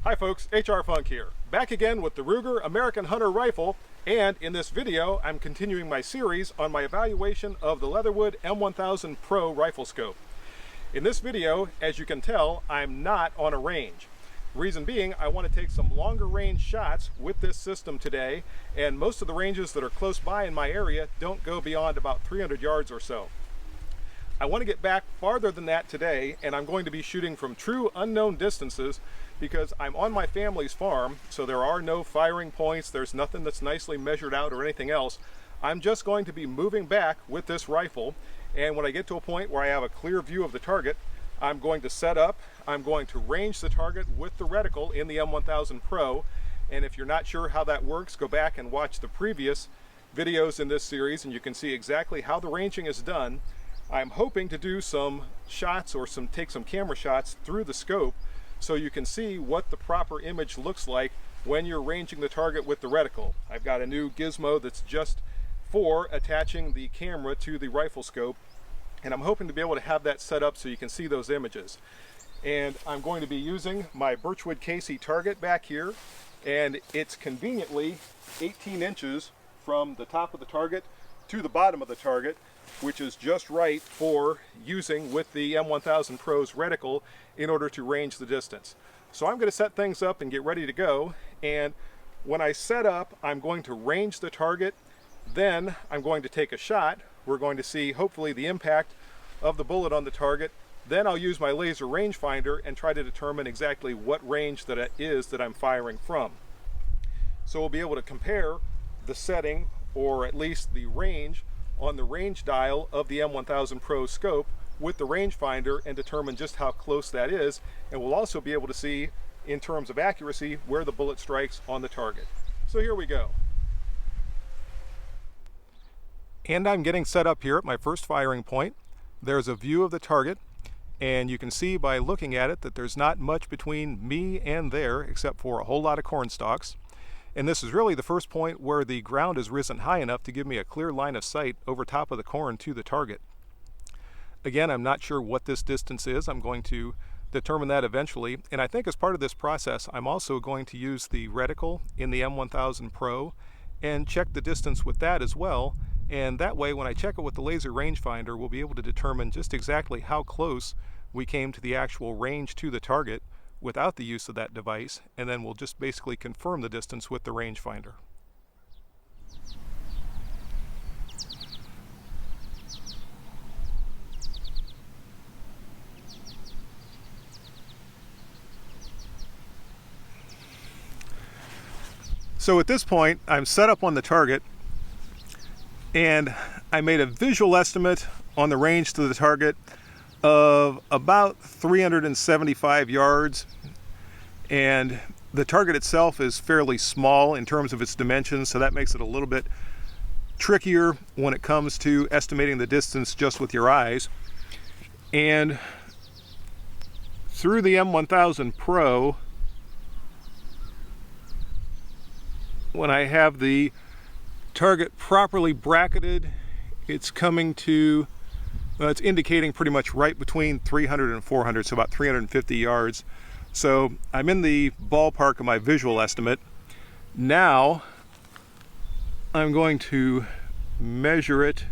Hi folks, HR Funk here. Back again with the Ruger American Hunter rifle, and in this video I'm continuing my series on my evaluation of the Leatherwood M1000-Pro rifle scope. In this video, as you can tell, I'm not on a range. Reason being, I want to take some longer range shots with this system today, and most of the ranges that are close by in my area don't go beyond about 300 yards or so. I want to get back farther than that today, and I'm going to be shooting from true unknown distances because I'm on my family's farm, so there are no firing points, there's nothing that's nicely measured out or anything else. I'm just going to be moving back with this rifle, and when I get to a point where I have a clear view of the target, I'm going to set up, I'm going to range the target with the reticle in the M1000-Pro, and if you're not sure how that works, go back and watch the previous videos in this series and you can see exactly how the ranging is done. I'm hoping to do some shots or take some camera shots through the scope so you can see what the proper image looks like when you're ranging the target with the reticle. I've got a new gizmo that's just for attaching the camera to the rifle scope, and I'm hoping to be able to have that set up so you can see those images. And I'm going to be using my Birchwood Casey target back here, and it's conveniently 18 inches from the top of the target to the bottom of the target, which is just right for using with the M1000-Pro's reticle in order to range the distance. So I'm going to set things up and get ready to go, and when I set up, I'm going to range the target, then I'm going to take a shot. We're going to see hopefully the impact of the bullet on the target. Then I'll use my laser rangefinder and try to determine exactly what range that it is that I'm firing from. So we'll be able to compare the setting, or at least the range, on the range dial of the M1000-Pro scope with the rangefinder and determine just how close that is, and we'll also be able to see in terms of accuracy where the bullet strikes on the target. So here we go. And I'm getting set up here at my first firing point. There's a view of the target, and you can see by looking at it that there's not much between me and there except for a whole lot of corn stalks. And this is really the first point where the ground has risen high enough to give me a clear line of sight over top of the corn to the target. Again, I'm not sure what this distance is. I'm going to determine that eventually. And I think as part of this process, I'm also going to use the reticle in the M1000-Pro and check the distance with that as well. And that way, when I check it with the laser rangefinder, we'll be able to determine just exactly how close we came to the actual range to the target without the use of that device, and then we'll just basically confirm the distance with the rangefinder. So at this point, I'm set up on the target, and I made a visual estimate on the range to the target of about 375 yards, and the target itself is fairly small in terms of its dimensions, so that makes it a little bit trickier when it comes to estimating the distance just with your eyes. And through the M1000-Pro, when I have the target properly bracketed, it's coming to, well, it's indicating pretty much right between 300 and 400, so about 350 yards. So I'm in the ballpark of my visual estimate. Now I'm going to measure it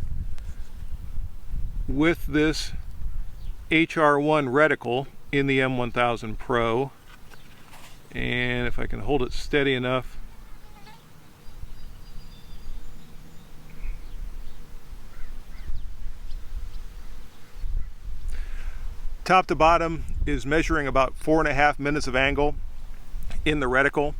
with this HR1 reticle in the M1000-Pro, and if I can hold it steady enough, top to bottom is measuring about 4.5 minutes of angle in the reticle.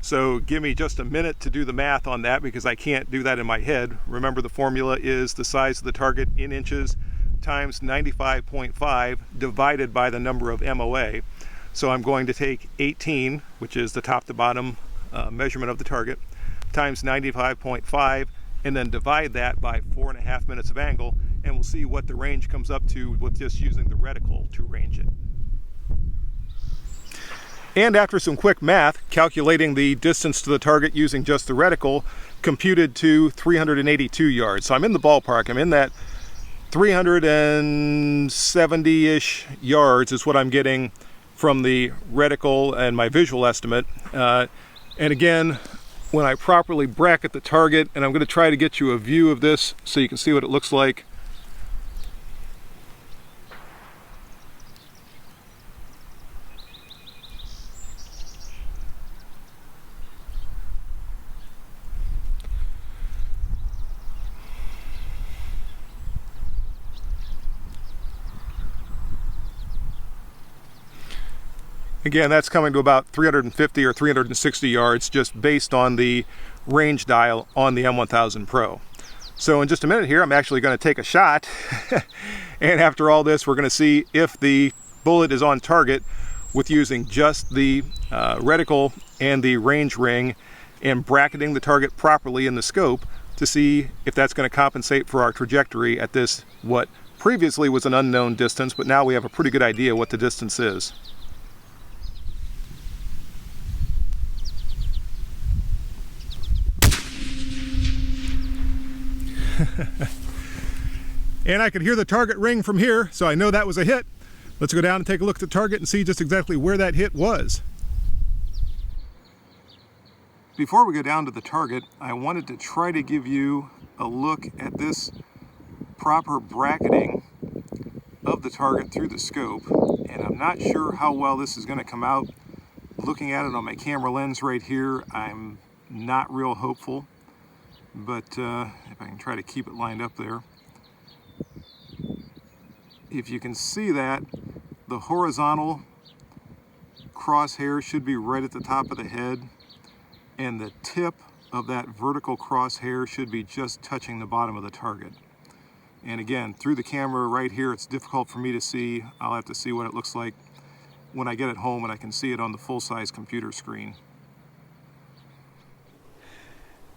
So give me just a minute to do the math on that because I can't do that in my head. Remember, the formula is the size of the target in inches times 95.5 divided by the number of MOA. So I'm going to take 18, which is the top to bottom measurement of the target, times 95.5, and then divide that by 4.5 minutes of angle, and we'll see what the range comes up to with just using the reticle to range it. And after some quick math, calculating the distance to the target using just the reticle computed to 382 yards. So I'm in the ballpark. I'm in that 370-ish yards is what I'm getting from the reticle and my visual estimate. And again, when I properly bracket the target, and I'm going to try to get you a view of this so you can see what it looks like. Again, that's coming to about 350 or 360 yards just based on the range dial on the M1000-Pro. So in just a minute here, I'm actually going to take a shot. And after all this, we're going to see if the bullet is on target with using just the reticle and the range ring and bracketing the target properly in the scope to see if that's going to compensate for our trajectory at this, what previously was an unknown distance, but now we have a pretty good idea what the distance is. And I could hear the target ring from here, so I know that was a hit. Let's go down and take a look at the target and see just exactly where that hit was. Before we go down to the target, I wanted to try to give you a look at this proper bracketing of the target through the scope, and I'm not sure how well this is going to come out. Looking at it on my camera lens right here, I'm not real hopeful. But if I can try to keep it lined up there. If you can see that, the horizontal crosshair should be right at the top of the head, and the tip of that vertical crosshair should be just touching the bottom of the target. And again, through the camera right here, it's difficult for me to see. I'll have to see what it looks like when I get it home and I can see it on the full-size computer screen.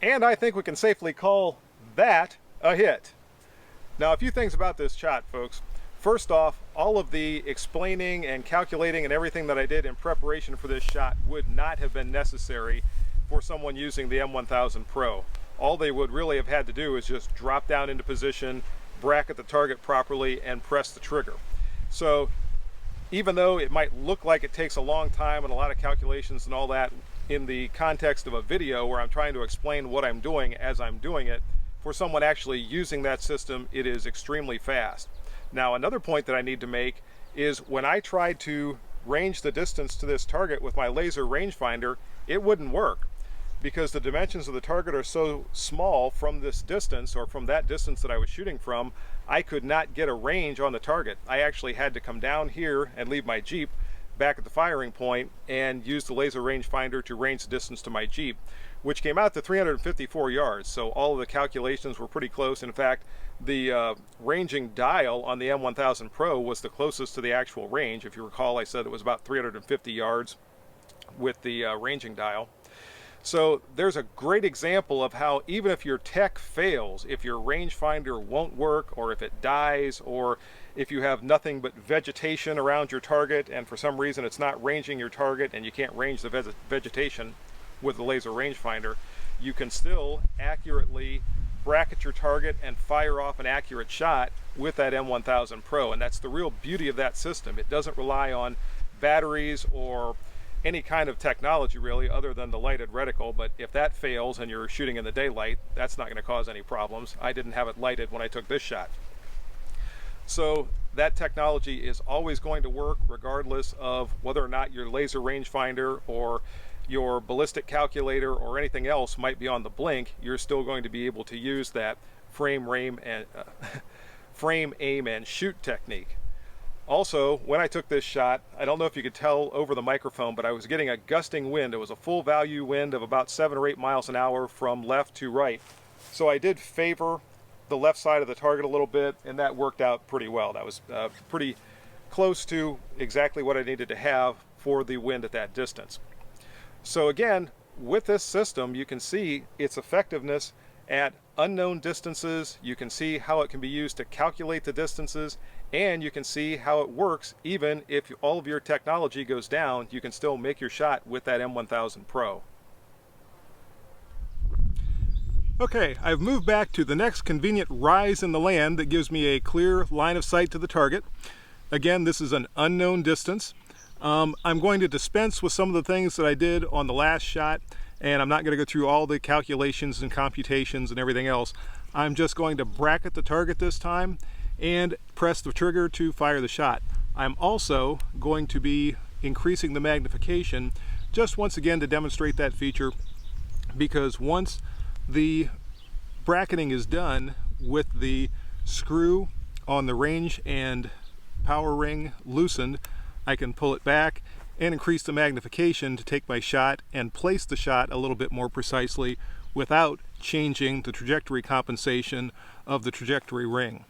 And I think we can safely call that a hit. Now, a few things about this shot, folks. First off, all of the explaining and calculating and everything that I did in preparation for this shot would not have been necessary for someone using the M1000-Pro. All they would really have had to do is just drop down into position, bracket the target properly, and press the trigger. So even though it might look like it takes a long time and a lot of calculations and all that, in the context of a video where I'm trying to explain what I'm doing as I'm doing it, for someone actually using that system, it is extremely fast. Now, another point that I need to make is when I tried to range the distance to this target with my laser rangefinder, it wouldn't work because the dimensions of the target are so small from this distance, or from that distance that I was shooting from, I could not get a range on the target. I actually had to come down here and leave my Jeep back at the firing point and use the laser rangefinder to range the distance to my Jeep, which came out to 354 yards. So all of the calculations were pretty close. In fact, the ranging dial on the M1000-Pro was the closest to the actual range. If you recall, I said it was about 350 yards with the ranging dial. So there's a great example of how even if your tech fails, if your rangefinder won't work, or if it dies, or if you have nothing but vegetation around your target and for some reason it's not ranging your target and you can't range the vegetation with the laser rangefinder, you can still accurately bracket your target and fire off an accurate shot with that M1000-Pro. And that's the real beauty of that system. It doesn't rely on batteries or any kind of technology really other than the lighted reticle, but if that fails and you're shooting in the daylight, that's not going to cause any problems. I didn't have it lighted when I took this shot. So that technology is always going to work regardless of whether or not your laser rangefinder or your ballistic calculator or anything else might be on the blink. You're still going to be able to use that frame, aim, and shoot technique. Also, when I took this shot, I don't know if you could tell over the microphone, but I was getting a gusting wind. It was a full value wind of about 7 or 8 miles an hour from left to right. So I did favor the left side of the target a little bit, and that worked out pretty well. That was pretty close to exactly what I needed to have for the wind at that distance. So again, with this system, you can see its effectiveness at unknown distances. You can see how it can be used to calculate the distances, and you can see how it works even if all of your technology goes down. You can still make your shot with that M1000-Pro. Okay, I've moved back to the next convenient rise in the land that gives me a clear line of sight to the target. Again, this is an unknown distance. I'm going to dispense with some of the things that I did on the last shot, and I'm not going to go through all the calculations and computations and everything else. I'm just going to bracket the target this time and press the trigger to fire the shot. I'm also going to be increasing the magnification just once again to demonstrate that feature, because once the bracketing is done with the screw on the range and power ring loosened, I can pull it back and increase the magnification to take my shot and place the shot a little bit more precisely without changing the trajectory compensation of the trajectory ring.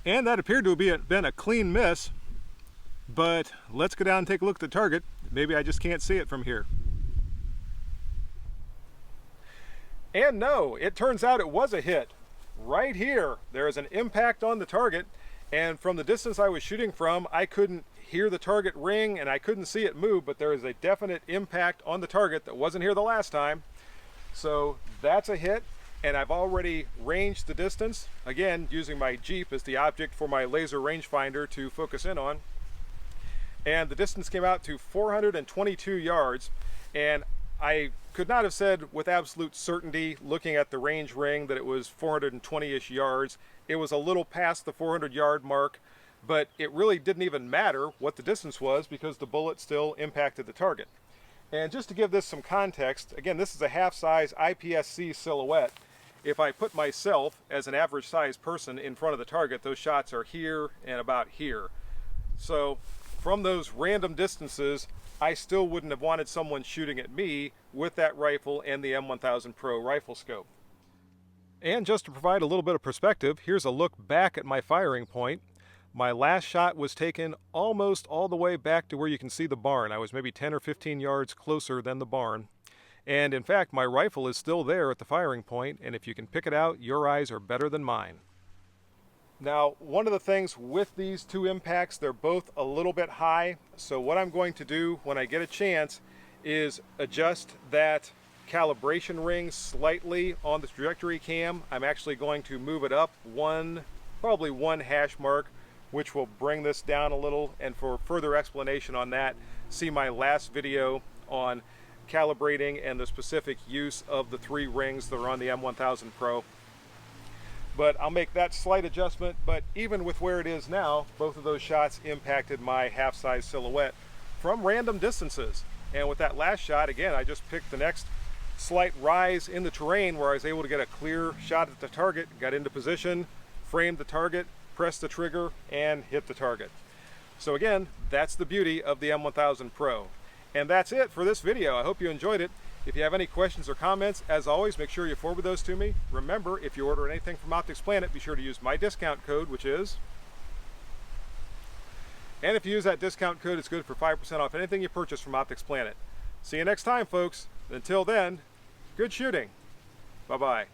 And that appeared to have been a clean miss, but let's go down and take a look at the target. Maybe I just can't see it from here. And no, it turns out it was a hit. Right here, there is an impact on the target, and from the distance I was shooting from, I couldn't hear the target ring and I couldn't see it move, but there is a definite impact on the target that wasn't here the last time. So that's a hit. And I've already ranged the distance, again using my Jeep as the object for my laser rangefinder to focus in on. And the distance came out to 422 yards, and I could not have said with absolute certainty, looking at the range ring, that it was 420-ish yards. It was a little past the 400-yard mark, but it really didn't even matter what the distance was because the bullet still impacted the target. And just to give this some context, again, this is a half-size IPSC silhouette. If I put myself as an average sized person in front of the target, those shots are here and about here. So from those random distances, I still wouldn't have wanted someone shooting at me with that rifle and the M1000-Pro rifle scope. And just to provide a little bit of perspective, here's a look back at my firing point. My last shot was taken almost all the way back to where you can see the barn. I was maybe 10 or 15 yards closer than the barn. And in fact, my rifle is still there at the firing point, and if you can pick it out, your eyes are better than mine. Now, one of the things with these two impacts, they're both a little bit high, so what I'm going to do when I get a chance is adjust that calibration ring slightly on the trajectory cam. I'm actually going to move it up probably one hash mark, which will bring this down a little, and for further explanation on that, see my last video on calibrating and the specific use of the 3 rings that are on the M1000-Pro. But I'll make that slight adjustment, but even with where it is now, both of those shots impacted my half-size silhouette from random distances. And with that last shot, again, I just picked the next slight rise in the terrain where I was able to get a clear shot at the target, got into position, framed the target, pressed the trigger, and hit the target. So again, that's the beauty of the M1000-Pro. And that's it for this video. I hope you enjoyed it. If you have any questions or comments, as always, make sure you forward those to me. Remember, if you order anything from Optics Planet, be sure to use my discount code, which is... And if you use that discount code, it's good for 5% off anything you purchase from Optics Planet. See you next time, folks. Until then, good shooting. Bye-bye.